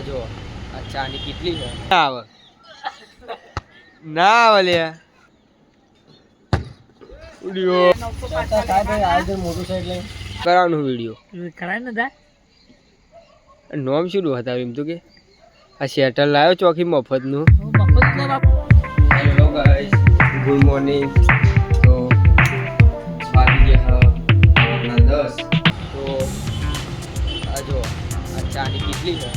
જો આ ચાની કેટલી છે ના આવે ના આવે લે વિડિયો મોટું છે એટલે કરવાનું વિડિયો કરાય ને તા નોમ શું હતા એમ તો કે આ શેટર લાવ્યો ચોકી મફતનું હેલો ગાઈસ ગુડ મોર્નિંગ તો વાગી ગયા 10 તો આ જો આ ચાની કેટલી છે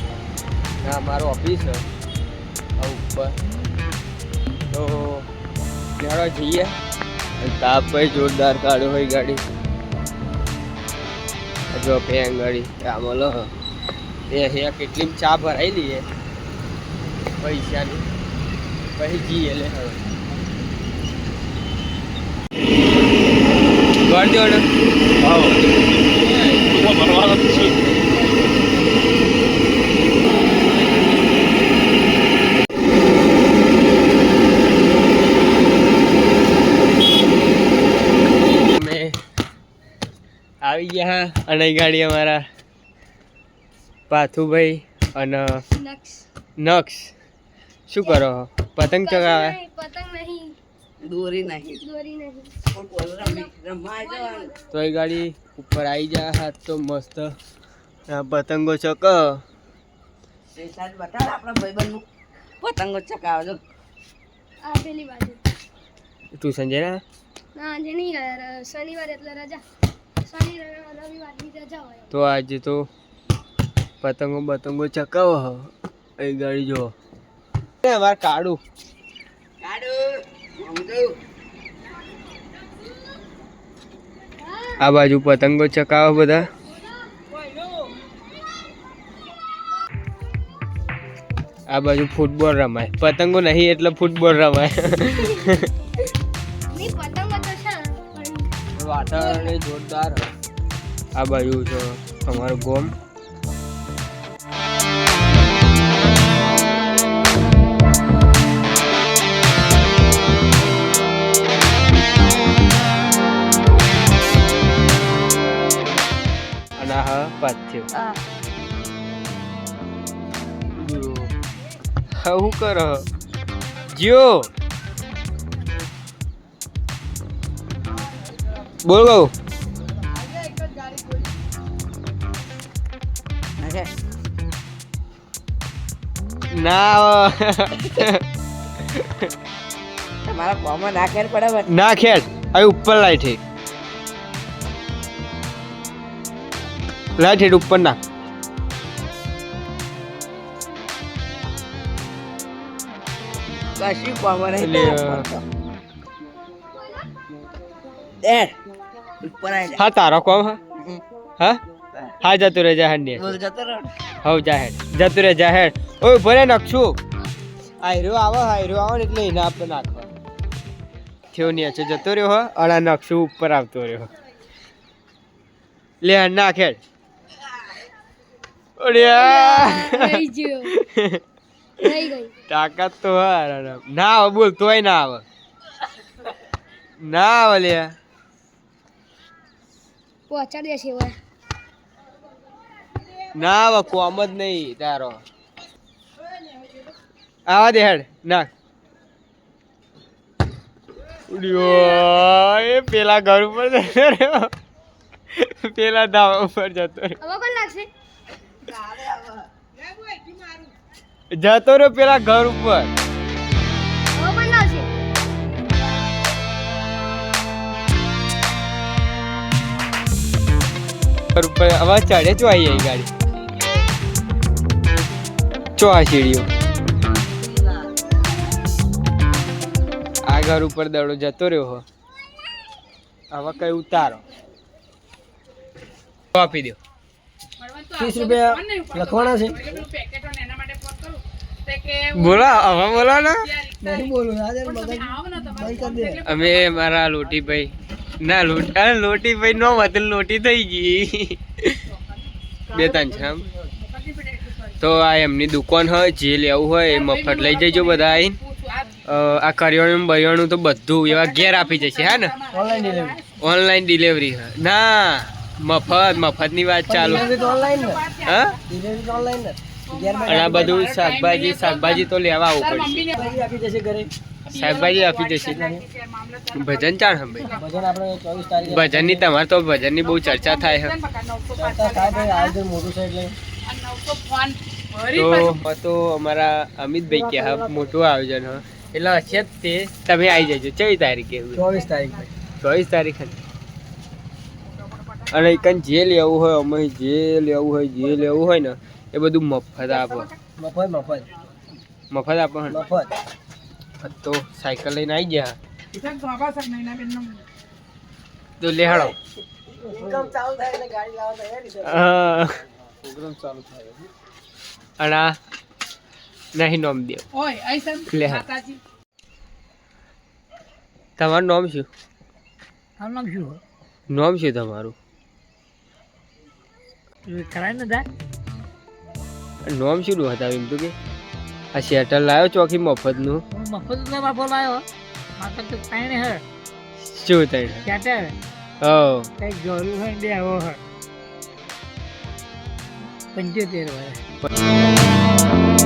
ના મારો ઓફિસ છે આ ઉપર તો લેવા જઈએ તાપ ભાઈ જોરદાર કાઢો હોય ગાડી જો પેંગ ગાડી આમાં લો એ અહીંયા કેટલી ચા ભરાઈ લઈએ પૈસાની પછી જઈએ લે હવે ઘર દો ને ભરવાનો છે આવી ગયા અને ગાડી અમારા પાથુભાઈ અને નક્ષ શું કરો પતંગ ચગાવે પતંગ નહીં દોરી નહીં તો એ ગાડી ઉપર આવી જાય હાથ તો મસ્ત પતંગો ચક બતાડ આપણા ભાઈબંધનું પતંગો ચકાવજો આ પેલી બાજુ તું સંજય ના આજે નહીં શનિવાર એટલે રજા શનિ રવિવારની રજા હોય તો આજે તો પતંગો ચકાવો એ ગાડી જો અમારે કાઢું આ બાજુ પતંગો ચકાવો બધા આ બાજુ ફૂટબોલ રમાય પતંગો નહીં એટલે ફૂટબોલ રમાય વાતાવરણ જોરદાર આ બાજુ છે અમારું ગોમ અને હા પાથ્યો શું કરો જીઓ બોલ ગો ના તમારા કોમાં ના ખેડ પડે ના ખેડ હવે ઉપર લાઈટ હે લાઈટ હેડ ઉપર ના કશી કોમાં નહીં ઉપર આવી હા તારો કોમ હા હા જતું રહે જાહેર ને જતો રહો હવ જાહેર જતું રહે જાહેર ઓય ભરે નખશું આયરો આવે ને એટલે એને આપણે નાખવા થયો નહીં છે જતો રહ્યો હો અડા નખશું ઉપર આવતો રહ્યો લે નાખેડ તાકાત તો ના આવે બોલ તોય ના આવે ના આવે લે પહોંચાડી દેશે ના આવે કોમ જ નહીં તારો આવા દે હેડ નાખ ઉડ્યો એ પેલા ઘર ઉપર જતો રહ્યો પેલા ધાબા ઉપર જતો રહ્યો હવે કોણ લાગશે જતો રહ્યો પેલા ઘર ઉપર હવે કોણ લાગશે ઘર ઉપર હવે ચડે ચો આવી ગાડી ચો આ સીડીઓ આ ઘર ઉપર દડો જતો રહ્યો હો હવે કઈ ઉતારો આપી દો 30 રૂપિયા લખવાના છે બોલા હવે બોલો ને નહીં બોલું અમે મારા લોટીભાઈ ના લોટીભાઈ નો મતલબ લોટી થઈ ગઈ બે ત્રણ છે તો આ એમની દુકાન હોય જે લેવું હોય એ મફત લઈ જજો બધા આવીને આ કરિયાણું બરિયાણું તો બધું એવા ઘેર આપી જશે હા ને ઓનલાઈન ડિલિવરી ના મફતની વાત ચાલુ ઓનલાઈન ને હા ડિલિવરી ઓનલાઈન ને અને આ બધું શાકભાજી તો લેવા આવવું પડશે. આપી જશે ઘરે. શાકભાજી આપી જશે. ભજન ચાણ હંભે ભજન આપણે 24 તારીખે ભજનની તમારે તો ભજનની બહુ ચર્ચા થાય છે. ચર્ચા થાય ભાઈ, આયોજન મોટું છે એટલે તો અમારા અમિતભાઈ કે હા મોટું આયોજન હ એટલે હશે જ તે તમે આવી જજો. 24 તારીખે 24 તારીખ ભાઈ. 24 તારીખે. અને એકન જે લેવું હોય અમે જે લેવું હોય ને એ બધું મફત આપો. મફત આપો ને? તો સાયકલ લઈને આવી ગયા તો લેહાડો. પ્રોગ્રામ ચાલુ થાય એટલે ગાડી લાવવા તૈયારી છે. હા પ્રોગ્રામ ચાલુ થાય. અને આ નહીં નોમ દેવ લેહાડ. તમારું નામ શું? નામ શું તમારું? નામ શું હતા એમ તો કે આ શેટર લાવ્યો ચોકી મફતનું. શું થાય? હા 75 વર્ષ